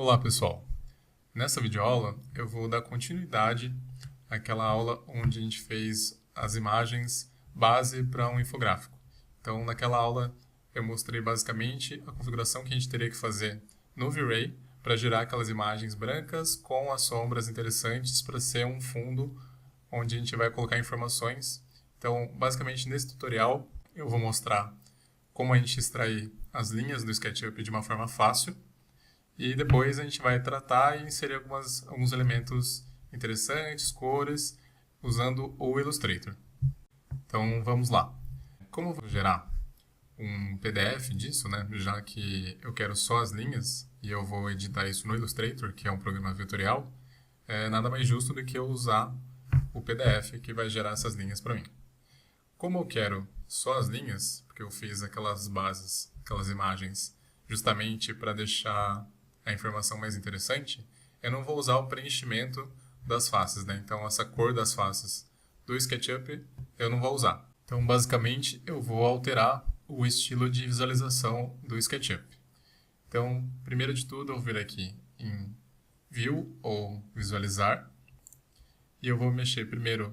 Olá pessoal, nessa videoaula eu vou dar continuidade àquela aula onde a gente fez as imagens base para um infográfico. Então naquela aula eu mostrei basicamente a configuração que a gente teria que fazer no V-Ray para gerar aquelas imagens brancas com as sombras interessantes para ser um fundo onde a gente vai colocar informações. Então basicamente nesse tutorial eu vou mostrar como a gente extrair as linhas do SketchUp de uma forma fácil. E depois a gente vai tratar e inserir alguns elementos interessantes, cores, usando o Illustrator. Então vamos lá. Como eu vou gerar um PDF disso, né? Já que eu quero só as linhas e eu vou editar isso no Illustrator, que é um programa vetorial, nada mais justo do que eu usar o PDF que vai gerar essas linhas para mim. Como eu quero só as linhas, porque eu fiz aquelas bases, aquelas imagens, justamente para deixar a informação mais interessante, eu não vou usar o preenchimento das faces, né? Então, essa cor das faces do SketchUp eu não vou usar. Então, basicamente, eu vou alterar o estilo de visualização do SketchUp. Então, primeiro de tudo, eu vou vir aqui em View ou Visualizar, e eu vou mexer primeiro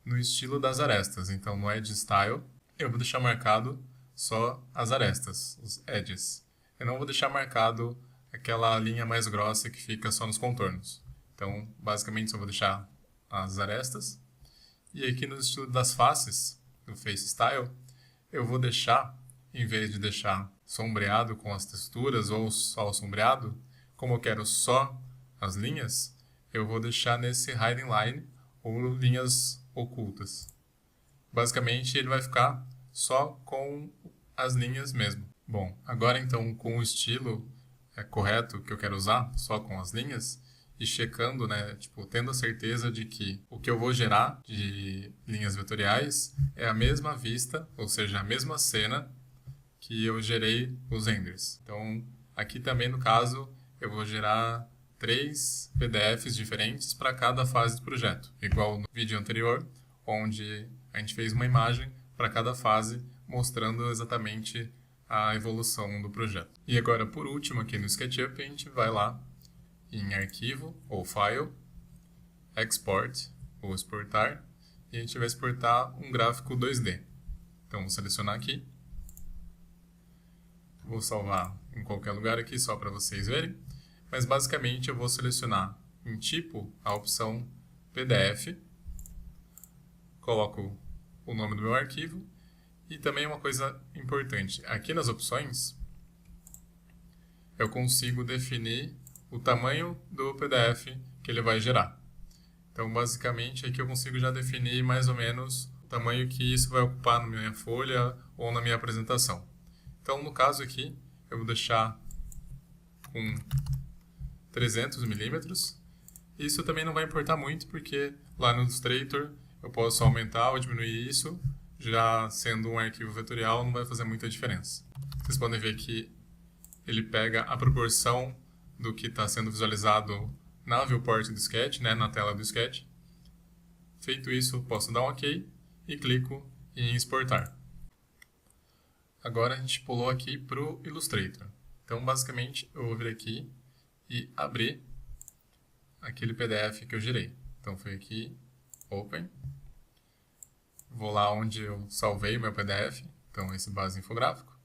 no estilo das arestas. Então, no Edge Style, eu vou deixar marcado só as arestas, os edges. Eu não vou deixar marcado aquela linha mais grossa que fica só nos contornos. Então, basicamente, só vou deixar as arestas. E aqui no estilo das faces, no Face Style, eu vou deixar, em vez de deixar sombreado com as texturas ou só sombreado, como eu quero só as linhas, eu vou deixar nesse Hiding Line ou linhas ocultas. Basicamente, ele vai ficar só com as linhas mesmo. Bom, agora então com o estilo correto que eu quero usar, só com as linhas, e checando, né, tendo a certeza de que o que eu vou gerar de linhas vetoriais é a mesma vista, ou seja, a mesma cena que eu gerei os renders. Então, aqui também no caso, eu vou gerar 3 PDFs diferentes para cada fase do projeto, igual no vídeo anterior, onde a gente fez uma imagem para cada fase, mostrando exatamente a evolução do projeto. E agora, por último, aqui no SketchUp, a gente vai lá em Arquivo ou File, Export ou Exportar, e a gente vai exportar um gráfico 2D. Então, vou selecionar aqui, vou salvar em qualquer lugar aqui só para vocês verem, mas basicamente eu vou selecionar em tipo a opção PDF, coloco o nome do meu arquivo. E também uma coisa importante, aqui nas opções, eu consigo definir o tamanho do PDF que ele vai gerar. Então, basicamente, aqui eu consigo já definir mais ou menos o tamanho que isso vai ocupar na minha folha ou na minha apresentação. Então, no caso aqui, eu vou deixar com 300 milímetros. Isso também não vai importar muito, porque lá no Illustrator eu posso aumentar ou diminuir isso. Já sendo um arquivo vetorial, não vai fazer muita diferença. Vocês podem ver que ele pega a proporção do que está sendo visualizado na viewport do Sketch, né, na tela do Sketch. Feito isso, posso dar um OK e clico em exportar. Agora a gente pulou aqui para o Illustrator. Então, basicamente, eu vou vir aqui e abrir aquele PDF que eu gerei. Então, foi aqui, Open. Vou lá onde eu salvei o meu PDF, então esse base infográfico.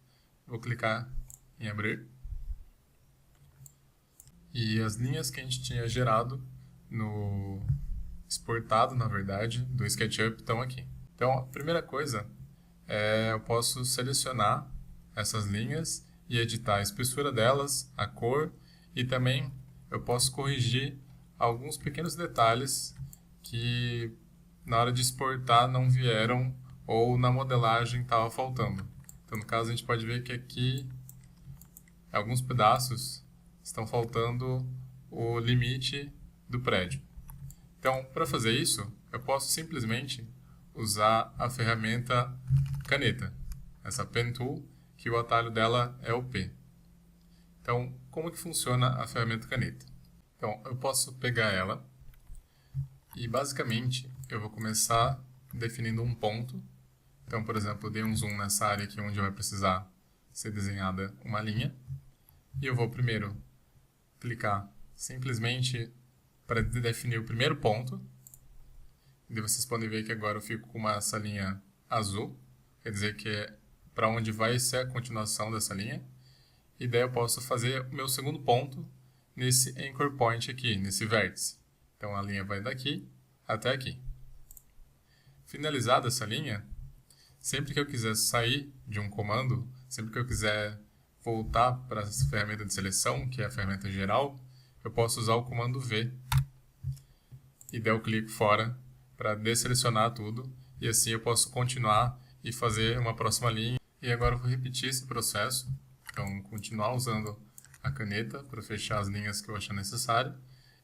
Vou clicar em abrir. E as linhas que a gente tinha gerado no exportado, na verdade, do SketchUp estão aqui. Então, a primeira coisa é eu posso selecionar essas linhas e editar a espessura delas, a cor, e também eu posso corrigir alguns pequenos detalhes que na hora de exportar não vieram ou na modelagem estava faltando. Então, no caso, a gente pode ver que aqui alguns pedaços estão faltando o limite do prédio. Então, para fazer isso, eu posso simplesmente usar a ferramenta caneta, essa Pen Tool, que o atalho dela é o P. Então, como que funciona a ferramenta caneta? Então, eu posso pegar ela e, basicamente, eu vou começar definindo um ponto. Então, por exemplo, eu dei um zoom nessa área aqui onde vai precisar ser desenhada uma linha. E eu vou primeiro clicar simplesmente para definir o primeiro ponto. E vocês podem ver que agora eu fico com essa linha azul, quer dizer que é para onde vai ser a continuação dessa linha. E daí eu posso fazer o meu segundo ponto nesse anchor point aqui, nesse vértice. Então a linha vai daqui até aqui. Finalizada essa linha, sempre que eu quiser sair de um comando, sempre que eu quiser voltar para a ferramenta de seleção, que é a ferramenta geral, eu posso usar o comando V. E daí eu clico fora para desselecionar tudo. E assim eu posso continuar e fazer uma próxima linha. E agora eu vou repetir esse processo. Então, continuar usando a caneta para fechar as linhas que eu achar necessário.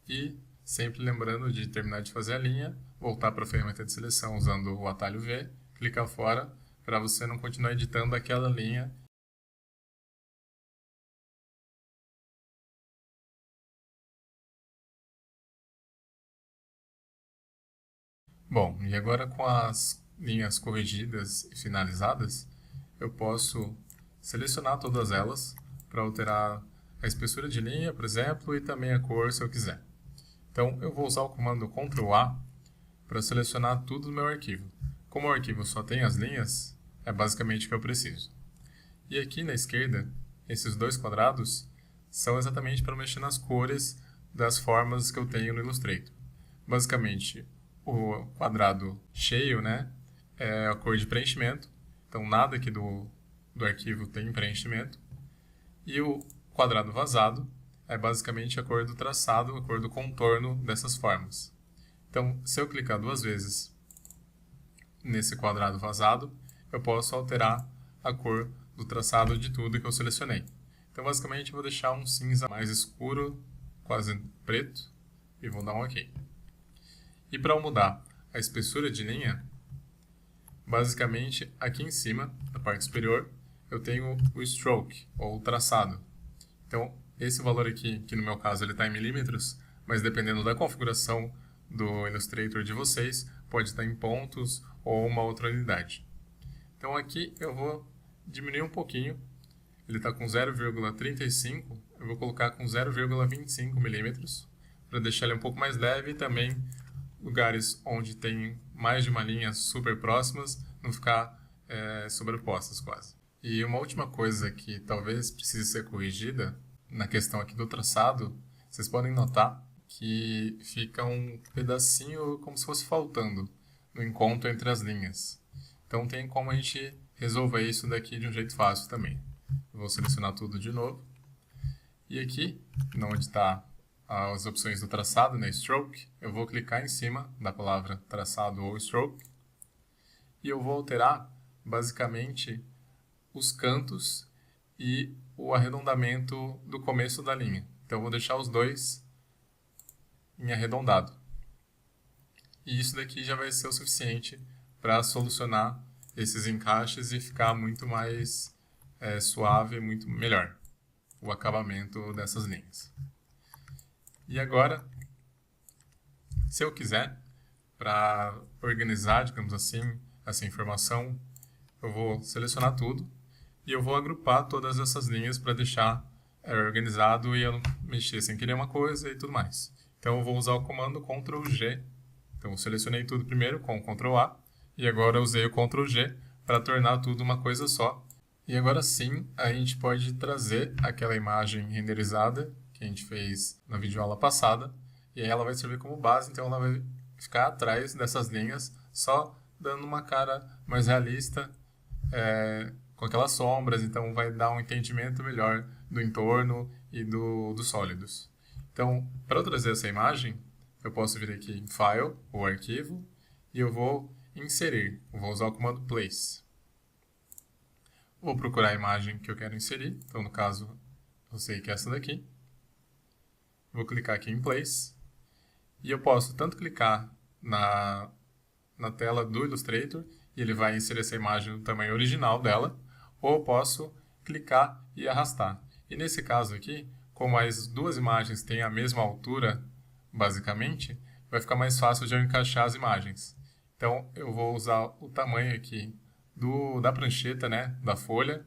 E sempre lembrando de terminar de fazer a linha, voltar para a ferramenta de seleção usando o atalho V, clicar fora para você não continuar editando aquela linha. Bom, e agora com as linhas corrigidas e finalizadas, eu posso selecionar todas elas para alterar a espessura de linha, por exemplo, e também a cor se eu quiser. Então, eu vou usar o comando Ctrl A para selecionar tudo no meu arquivo. Como o arquivo só tem as linhas, é basicamente o que eu preciso. E aqui na esquerda, esses dois quadrados são exatamente para mexer nas cores das formas que eu tenho no Illustrator. Basicamente, o quadrado cheio, né, é a cor de preenchimento, então nada aqui do arquivo tem preenchimento. E o quadrado vazado é basicamente a cor do traçado, a cor do contorno dessas formas. Então, se eu clicar duas vezes nesse quadrado vazado, eu posso alterar a cor do traçado de tudo que eu selecionei. Então, basicamente, eu vou deixar um cinza mais escuro, quase preto, e vou dar um OK. E para mudar a espessura de linha, basicamente, aqui em cima, na parte superior, eu tenho o stroke, ou o traçado. Então, esse valor aqui, que no meu caso ele está em milímetros, mas dependendo da configuração do Illustrator de vocês, pode estar em pontos ou uma outra unidade. Então aqui eu vou diminuir um pouquinho, ele está com 0,35, eu vou colocar com 0,25 milímetros, para deixar ele um pouco mais leve e também lugares onde tem mais de uma linha super próximas, não ficar sobrepostas quase. E uma última coisa que talvez precise ser corrigida, na questão aqui do traçado, vocês podem notar que fica um pedacinho como se fosse faltando no encontro entre as linhas. Então tem como a gente resolver isso daqui de um jeito fácil também. Eu vou selecionar tudo de novo. E aqui, onde está as opções do traçado, né, Stroke, eu vou clicar em cima da palavra traçado ou Stroke. E eu vou alterar, basicamente, os cantos e o arredondamento do começo da linha. Então, eu vou deixar os dois em arredondado. E isso daqui já vai ser o suficiente para solucionar esses encaixes e ficar muito mais suave, muito melhor o acabamento dessas linhas. E agora, se eu quiser, para organizar, digamos assim, essa informação, eu vou selecionar tudo e eu vou agrupar todas essas linhas para deixar organizado e eu não mexer sem querer uma coisa e tudo mais. Então eu vou usar o comando Ctrl G. Então eu selecionei tudo primeiro com o Ctrl A e agora eu usei o Ctrl G para tornar tudo uma coisa só. E agora sim, a gente pode trazer aquela imagem renderizada que a gente fez na videoaula passada e aí ela vai servir como base, então ela vai ficar atrás dessas linhas, só dando uma cara mais realista, com aquelas sombras, então vai dar um entendimento melhor do entorno e dos sólidos. Então, para eu trazer essa imagem, eu posso vir aqui em File, ou Arquivo, e eu vou inserir. Eu vou usar o comando Place. Vou procurar a imagem que eu quero inserir, então no caso, eu sei que é essa daqui. Vou clicar aqui em Place, e eu posso tanto clicar na tela do Illustrator, e ele vai inserir essa imagem no tamanho original dela, ou eu posso clicar e arrastar. E nesse caso aqui, como as duas imagens têm a mesma altura, basicamente, vai ficar mais fácil de eu encaixar as imagens. Então, eu vou usar o tamanho aqui da prancheta, né, da folha,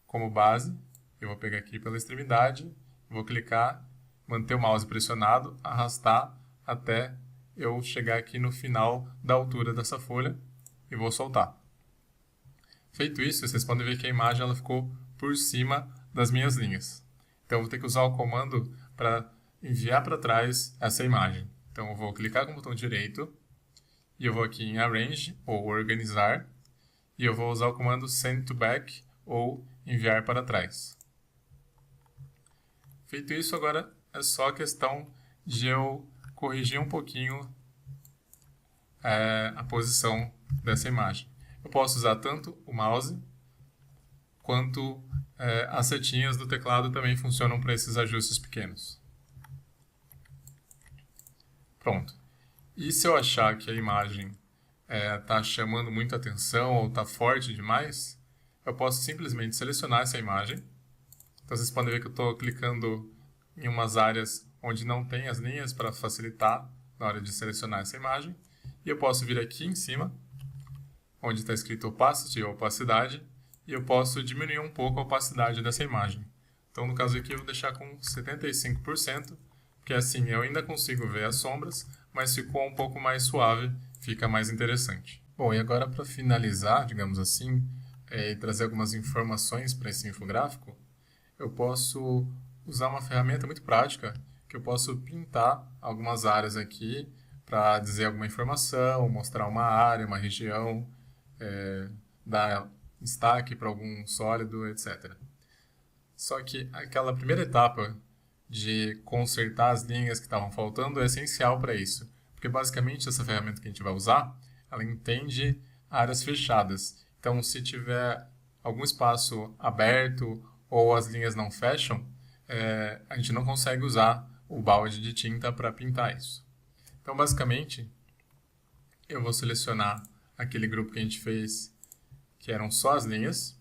como base. Eu vou pegar aqui pela extremidade Vou clicar, manter o mouse pressionado, arrastar até eu chegar aqui no final da altura dessa folha e vou soltar. Feito isso, vocês podem ver que a imagem ela ficou por cima das minhas linhas. Então, eu vou ter que usar o comando para enviar para trás essa imagem. Então, eu vou clicar com o botão direito e eu vou aqui em Arrange ou Organizar e eu vou usar o comando Send to Back ou Enviar para trás. Feito isso, agora é só questão de eu corrigir um pouquinho a posição dessa imagem. Eu posso usar tanto o mouse quanto as setinhas do teclado também funcionam para esses ajustes pequenos. Pronto. E se eu achar que a imagem está chamando muita atenção ou está forte demais, eu posso simplesmente selecionar essa imagem. Então vocês podem ver que eu estou clicando em umas áreas onde não tem as linhas para facilitar na hora de selecionar essa imagem. E eu posso vir aqui em cima, onde está escrito Opacity ou opacidade, e eu posso diminuir um pouco a opacidade dessa imagem. Então, no caso aqui, eu vou deixar com 75%, porque assim eu ainda consigo ver as sombras, mas ficou um pouco mais suave, fica mais interessante. Bom, e agora para finalizar, digamos assim, e trazer algumas informações para esse infográfico, eu posso usar uma ferramenta muito prática, que eu posso pintar algumas áreas aqui para dizer alguma informação, mostrar uma área, uma região, dar destaque para algum sólido, etc. Só que aquela primeira etapa de consertar as linhas que estavam faltando é essencial para isso, porque basicamente essa ferramenta que a gente vai usar, ela entende áreas fechadas. Então, se tiver algum espaço aberto ou as linhas não fecham, a gente não consegue usar o balde de tinta para pintar isso. Então, basicamente, eu vou selecionar aquele grupo que a gente fez, que eram só as linhas,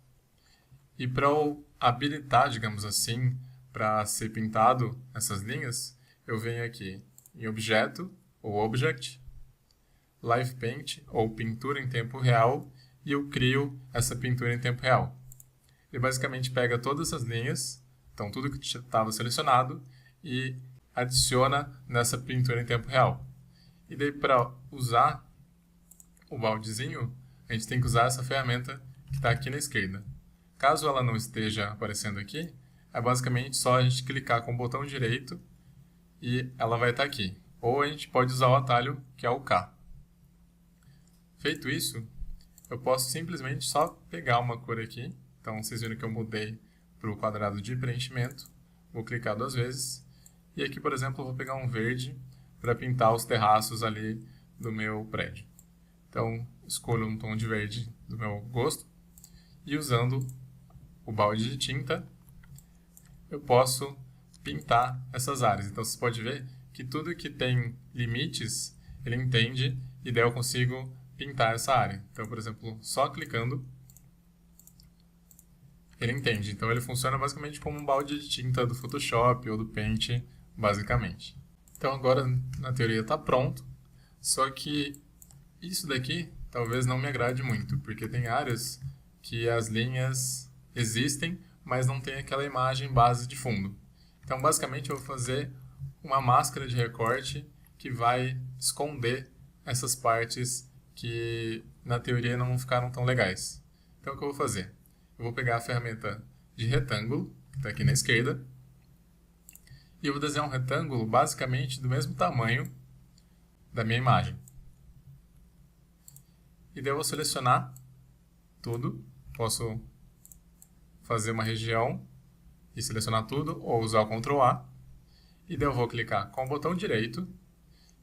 e para eu habilitar, digamos assim, para ser pintado essas linhas, eu venho aqui em Objeto, ou Object, Live Paint, ou Pintura em Tempo Real, e eu crio essa pintura em tempo real. Ele basicamente pega todas as linhas, então tudo que estava selecionado, e adiciona nessa pintura em tempo real. E daí, para usar o baldezinho, a gente tem que usar essa ferramenta que está aqui na esquerda. Caso ela não esteja aparecendo aqui, é basicamente só a gente clicar com o botão direito e ela vai estar aqui. Ou a gente pode usar o atalho, que é o K. Feito isso, eu posso simplesmente só pegar uma cor aqui. Então, vocês viram que eu mudei para o quadrado de preenchimento. Vou clicar 2 vezes. E aqui, por exemplo, eu vou pegar um verde para pintar os terraços ali do meu prédio. Então, escolho um tom de verde do meu gosto. E usando o balde de tinta, eu posso pintar essas áreas. Então, você pode ver que tudo que tem limites, ele entende e daí eu consigo pintar essa área. Então, por exemplo, só clicando, ele entende. Então, ele funciona basicamente como um balde de tinta do Photoshop ou do Paint, basicamente. Então, agora, na teoria, está pronto. Só que isso daqui talvez não me agrade muito, porque tem áreas que as linhas existem, mas não tem aquela imagem base de fundo. Então, basicamente, eu vou fazer uma máscara de recorte que vai esconder essas partes que, na teoria, não ficaram tão legais. Então, o que eu vou fazer? Eu vou pegar a ferramenta de retângulo, que está aqui na esquerda, e eu vou desenhar um retângulo basicamente do mesmo tamanho da minha imagem. E daí eu vou selecionar tudo. Posso fazer uma região e selecionar tudo, ou usar o Ctrl A. E daí eu vou clicar com o botão direito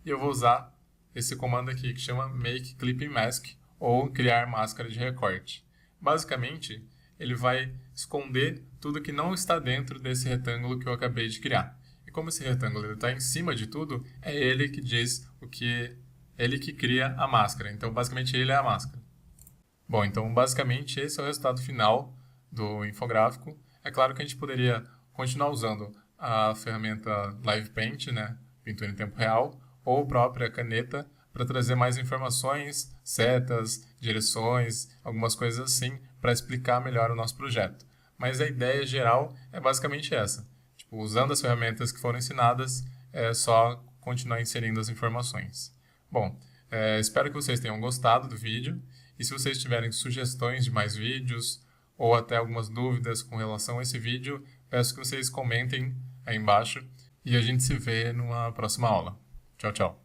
e eu vou usar esse comando aqui que chama Make Clipping Mask, ou criar máscara de recorte. Basicamente, ele vai esconder tudo que não está dentro desse retângulo que eu acabei de criar. E como esse retângulo está em cima de tudo, é ele que diz o que... ele que cria a máscara. Então, basicamente, ele é a máscara. Bom, então, basicamente, esse é o resultado final do infográfico. É claro que a gente poderia continuar usando a ferramenta Live Paint, né, pintura em tempo real, ou a própria caneta, para trazer mais informações, setas, direções, algumas coisas assim, para explicar melhor o nosso projeto. Mas a ideia geral é basicamente essa. Tipo, usando as ferramentas que foram ensinadas, é só continuar inserindo as informações. Bom, espero que vocês tenham gostado do vídeo, e se vocês tiverem sugestões de mais vídeos ou até algumas dúvidas com relação a esse vídeo, peço que vocês comentem aí embaixo e a gente se vê numa próxima aula. Tchau, tchau!